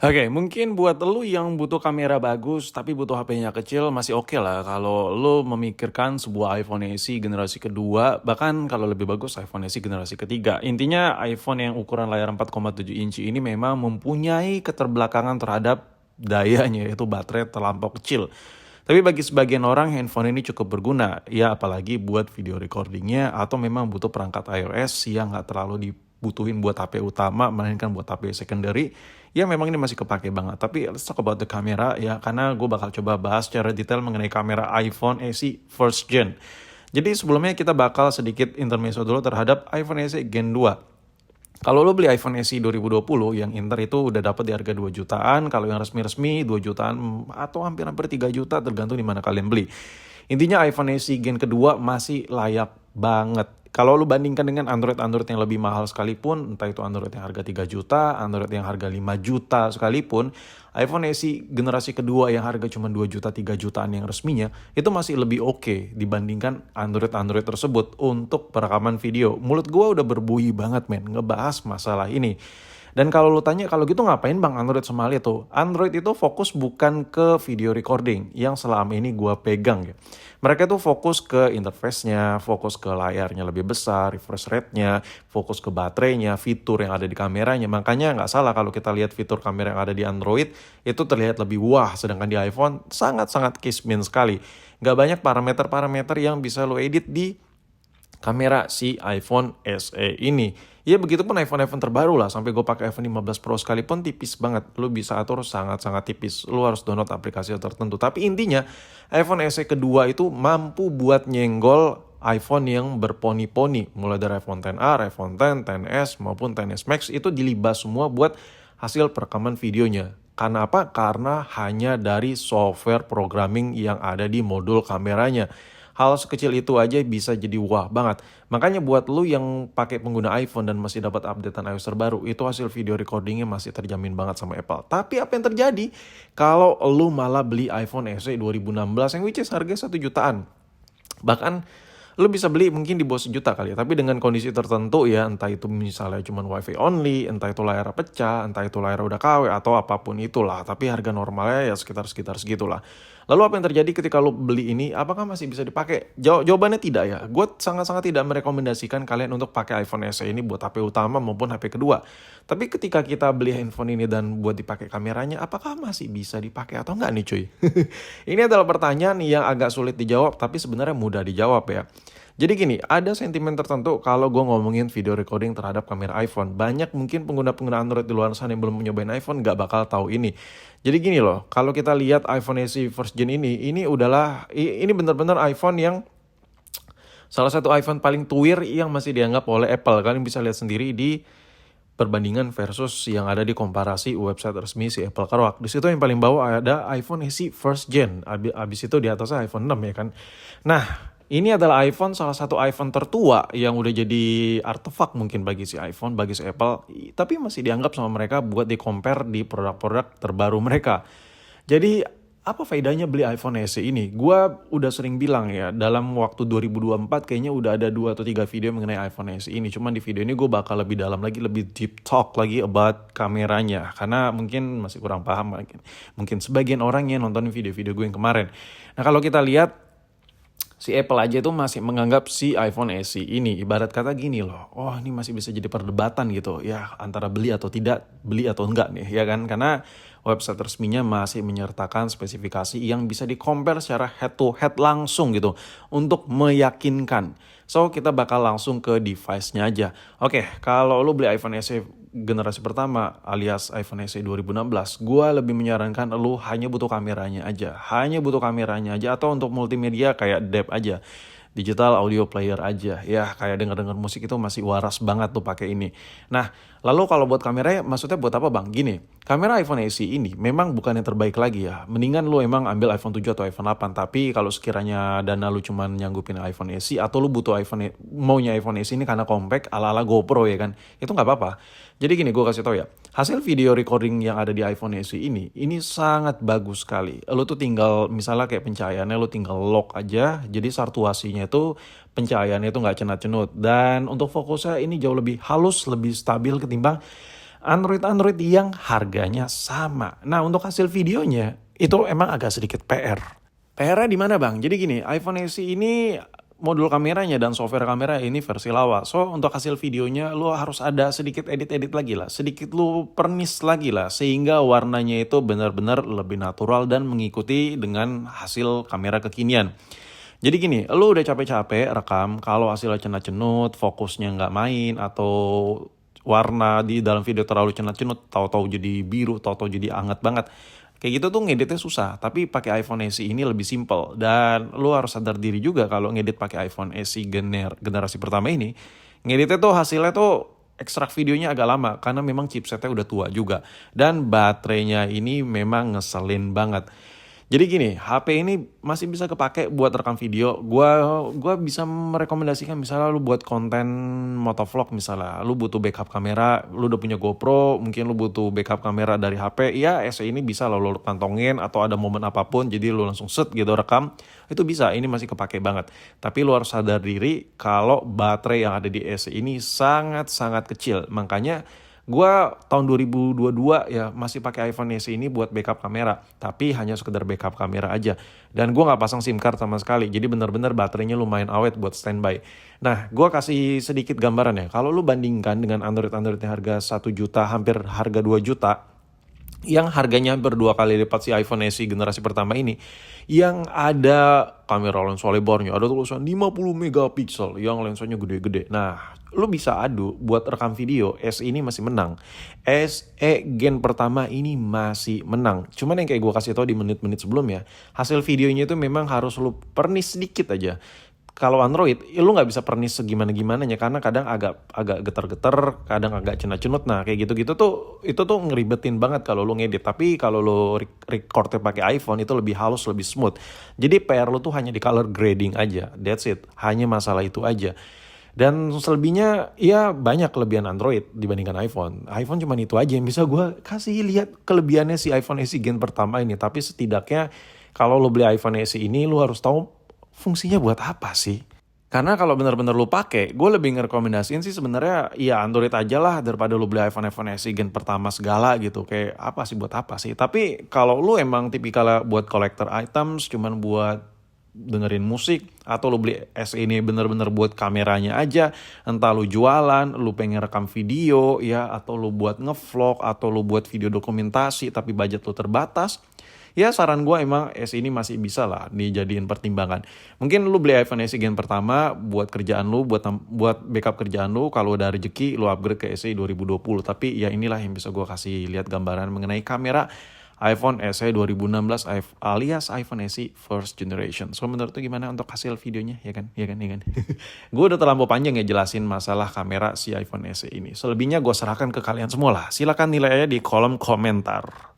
Oke, mungkin buat lu yang butuh kamera bagus tapi butuh HP-nya kecil masih oke lah kalau lu memikirkan sebuah iPhone SE generasi kedua, bahkan kalau lebih bagus iPhone SE generasi ketiga. Intinya iPhone yang ukuran layar 4,7 inci ini memang mempunyai keterbelakangan terhadap dayanya, yaitu baterai terlampau kecil. Tapi bagi sebagian orang handphone ini cukup berguna, ya apalagi buat video recordingnya atau memang butuh perangkat iOS yang nggak terlalu dibutuhin buat HP utama, melainkan buat HP secondary. Ya memang ini masih kepake banget, tapi let's talk about the camera ya, karena gue bakal coba bahas secara detail mengenai kamera iPhone SE first gen. Jadi sebelumnya kita bakal sedikit intermezzo dulu terhadap iPhone SE Gen 2. Kalau lo beli iPhone SE 2020 yang Inter itu udah dapat di harga 2 jutaan, kalau yang resmi-resmi 2 jutaan atau hampir-hampir 3 juta tergantung di mana kalian beli. Intinya iPhone SE Gen kedua masih layak banget. Kalau lu bandingkan dengan Android yang lebih mahal sekalipun, entah itu Android yang harga 3 juta, Android yang harga 5 juta sekalipun, iPhone SE generasi kedua yang harga cuma 2 juta, 3 jutaan yang resminya, itu masih lebih oke dibandingkan Android tersebut untuk perekaman video. Mulut gua udah berbuih banget men, ngebahas masalah ini. Dan kalau lu tanya, kalau gitu ngapain bang Android semali itu? Android itu fokus bukan ke video recording yang selama ini gua pegang ya. Mereka tuh fokus ke interface-nya, fokus ke layarnya lebih besar, refresh rate-nya, fokus ke baterainya, fitur yang ada di kameranya. Makanya nggak salah kalau kita lihat fitur kamera yang ada di Android, itu terlihat lebih wah, sedangkan di iPhone sangat-sangat kismin sekali. Nggak banyak parameter-parameter yang bisa lo edit di kamera si iPhone SE ini. Ya begitupun iPhone terbaru lah, sampai gue pakai iPhone 15 Pro sekalipun tipis banget. Lu bisa atur sangat-sangat tipis. Lu harus download aplikasi tertentu. Tapi intinya iPhone SE kedua itu mampu buat nyenggol iPhone yang berponi-poni. Mulai dari iPhone XR, iPhone X, XS maupun XS Max itu dilibas semua buat hasil perekaman videonya. Karena apa? Karena hanya dari software programming yang ada di modul kameranya. Hal sekecil itu aja bisa jadi wah banget. Makanya buat lu yang pakai pengguna iPhone dan masih dapat updatean iOS terbaru, itu hasil video recordingnya masih terjamin banget sama Apple. Tapi apa yang terjadi kalau lu malah beli iPhone SE 2016 yang which is harganya 1 jutaan? Bahkan lu bisa beli mungkin di bawah 1 juta kali ya, tapi dengan kondisi tertentu ya, entah itu misalnya cuma WiFi only, entah itu layar pecah, entah itu layar udah KW atau apapun itulah, tapi harga normalnya ya sekitar segitulah. Lalu apa yang terjadi ketika lu beli ini? Apakah masih bisa dipakai? Jawabannya tidak ya. Gue sangat-sangat tidak merekomendasikan kalian untuk pakai iPhone SE ini buat HP utama maupun HP kedua. Tapi ketika kita beli handphone ini dan buat dipakai kameranya, apakah masih bisa dipakai atau enggak nih cuy? Ini adalah pertanyaan yang agak sulit dijawab, tapi sebenarnya mudah dijawab ya. Jadi gini, ada sentimen tertentu kalau gue ngomongin video recording terhadap kamera iPhone. Banyak mungkin pengguna-pengguna Android di luar sana yang belum nyobain iPhone gak bakal tahu ini. Jadi gini loh, kalau kita lihat iPhone SE first gen ini ini benar-benar iPhone yang salah satu iPhone paling tuir yang masih dianggap oleh Apple. Kalian bisa lihat sendiri di perbandingan versus yang ada di komparasi website resmi si Apple Kerouac. Di situ yang paling bawah ada iPhone SE first gen. Abis itu di atasnya iPhone 6 ya kan. Nah, ini adalah salah satu iPhone tertua yang udah jadi artefak mungkin bagi si iPhone, bagi si Apple. Tapi masih dianggap sama mereka buat di-compare di produk-produk terbaru mereka. Jadi apa faedahnya beli iPhone SE ini? Gua udah sering bilang ya, dalam waktu 2024 kayaknya udah ada 2 atau 3 video mengenai iPhone SE ini. Cuman di video ini gue bakal lebih dalam lagi, lebih deep talk lagi about kameranya. Karena mungkin masih kurang paham. Mungkin sebagian orang yang nonton video-video gue yang kemarin. Nah kalau kita lihat, si Apple aja tuh masih menganggap si iPhone SE ini ibarat kata gini loh, oh ini masih bisa jadi perdebatan gitu ya, antara beli atau tidak, beli atau enggak nih ya kan, karena website resminya masih menyertakan spesifikasi yang bisa di-compare secara head to head langsung gitu untuk meyakinkan. So kita bakal langsung ke device-nya aja. Oke, kalau lu beli iPhone SE generasi pertama alias iPhone SE 2016, gue lebih menyarankan lu hanya butuh kameranya aja. Hanya butuh kameranya aja atau untuk multimedia kayak DAB aja. Digital audio player aja. Ya kayak denger-denger musik itu masih waras banget tuh pakai ini. Nah, lalu kalau buat kameranya maksudnya buat apa bang? Gini, kamera iPhone SE ini memang bukan yang terbaik lagi ya. Mendingan lu emang ambil iPhone 7 atau iPhone 8. Tapi kalau sekiranya dana lu cuman nyanggupin iPhone SE atau lu butuh maunya iPhone SE ini karena compact ala-ala GoPro ya kan, itu nggak apa-apa. Jadi gini, gue kasih tau ya, hasil video recording yang ada di iPhone SE ini sangat bagus sekali. Lu tuh tinggal, misalnya kayak pencahayaannya lu tinggal lock aja, jadi sartuasinya itu pencahayaannya itu nggak cenat-cenut. Dan untuk fokusnya ini jauh lebih halus, lebih stabil ketimbang Android-Android yang harganya sama. Nah, untuk hasil videonya itu emang agak sedikit PR. PR-nya di mana, Bang? Jadi gini, iPhone SE ini modul kameranya dan software kamera ini versi lawa. So, untuk hasil videonya lu harus ada sedikit edit-edit lagi lah. Sedikit lu pernis lagi lah. Sehingga warnanya itu benar-benar lebih natural dan mengikuti dengan hasil kamera kekinian. Jadi gini, lu udah capek-capek rekam, kalau hasilnya cenut-cenut, fokusnya nggak main, atau warna di dalam video terlalu cenut-cenut, tahu-tahu jadi biru, tahu-tahu jadi anget banget. Kayak gitu tuh ngeditnya susah, tapi pakai iPhone SE ini lebih simple. Dan lu harus sadar diri juga kalau ngedit pakai iPhone SE generasi pertama ini, ngeditnya tuh hasilnya tuh ekstrak videonya agak lama karena memang chipsetnya udah tua juga. Dan baterainya ini memang ngeselin banget. Jadi gini, HP ini masih bisa kepake buat rekam video. Gua bisa merekomendasikan misalnya lu buat konten motovlog misalnya. Lu butuh backup kamera, lu udah punya GoPro, mungkin lu butuh backup kamera dari HP. Ya, SE ini bisa lu kantongin atau ada momen apapun jadi lu langsung set gitu rekam. Itu bisa, ini masih kepake banget. Tapi lu harus sadar diri kalau baterai yang ada di SE ini sangat-sangat kecil. Makanya gua tahun 2022 ya masih pakai iPhone SE ini buat backup kamera, tapi hanya sekedar backup kamera aja. Dan gua nggak pasang SIM card sama sekali, jadi benar-benar baterainya lumayan awet buat standby. Nah, gua kasih sedikit gambaran ya. Kalau lu bandingkan dengan Android yang harga 1 juta, hampir harga 2 juta, yang harganya hampir 2 kali lipat si iPhone SE generasi pertama ini, yang ada kamera lensa lebarnya, ada tulisan 50 megapiksel, yang lensanya gede-gede. Nah, lu bisa adu buat rekam video, SE ini masih menang. SE gen pertama ini masih menang. Cuman yang kayak gue kasih tau di menit-menit sebelumnya, hasil videonya itu memang harus lu pernis sedikit aja. Kalau Android, lu nggak bisa pernis segimana-gimananya karena kadang agak getar-getar, kadang agak cenut-cenut. Nah, kayak gitu-gitu tuh itu tuh ngeribetin banget kalau lu ngedit. Tapi kalau lu recordnya pakai iPhone itu lebih halus, lebih smooth. Jadi PR lu tuh hanya di color grading aja. That's it. Hanya masalah itu aja. Dan selebihnya ya banyak kelebihan Android dibandingkan iPhone. iPhone cuma itu aja yang bisa gue kasih lihat kelebihannya si iPhone SE gen pertama ini. Tapi setidaknya kalau lo beli iPhone SE ini lo harus tahu fungsinya buat apa sih? Karena kalau benar-benar lu pakai, gue lebih ngerekomendasiin sih sebenarnya ya Android aja lah daripada lu beli iPhone SE gen pertama segala gitu. Kayak apa sih buat apa sih? Tapi kalau lu emang tipikalnya buat collector items, cuman buat dengerin musik, atau lu beli SE ini bener-bener buat kameranya aja, entah lu jualan, lu pengen rekam video ya, atau lu buat ngevlog, atau lu buat video dokumentasi tapi budget lu terbatas, ya saran gue emang SE ini masih bisa lah dijadiin pertimbangan. Mungkin lu beli iPhone SE gen pertama buat kerjaan lu, buat backup kerjaan lu, kalau udah rezeki lu upgrade ke SE 2020. Tapi ya inilah yang bisa gue kasih lihat gambaran mengenai kamera iPhone SE 2016 alias iPhone SE first generation. So menurut lu gimana untuk hasil videonya? Ya kan? Gue udah terlalu panjang ya jelasin masalah kamera si iPhone SE ini. Selebihnya gue serahkan ke kalian semua lah. Silakan nilai aja di kolom komentar.